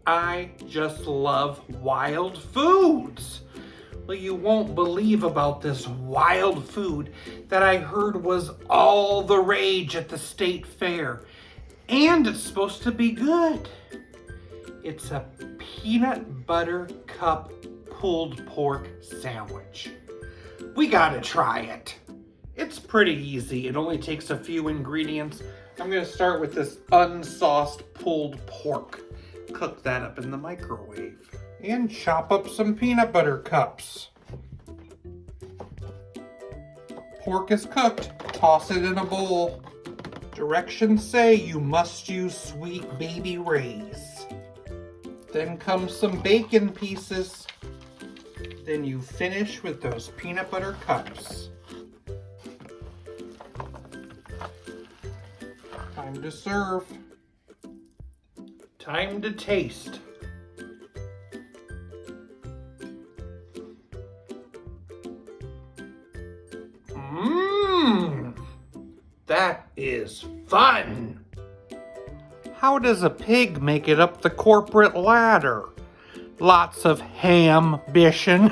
I just love wild foods. Well, you won't believe about this wild food that I heard was all the rage at the state fair. And it's supposed to be good. It's a peanut butter cup pulled pork sandwich. We gotta try it. It's pretty easy. It only takes a few ingredients. I'm gonna start with this unsauced pulled pork. Cook that up in the microwave. And chop up some peanut butter cups. Pork is cooked. Toss it in a bowl. Directions say you must use sweet Baby Rays. Then comes some bacon pieces. Then you finish with those peanut butter cups. Time to serve. Time to taste. Mmm, that is fun. How does a pig make it up the corporate ladder? Lots of ham-bition.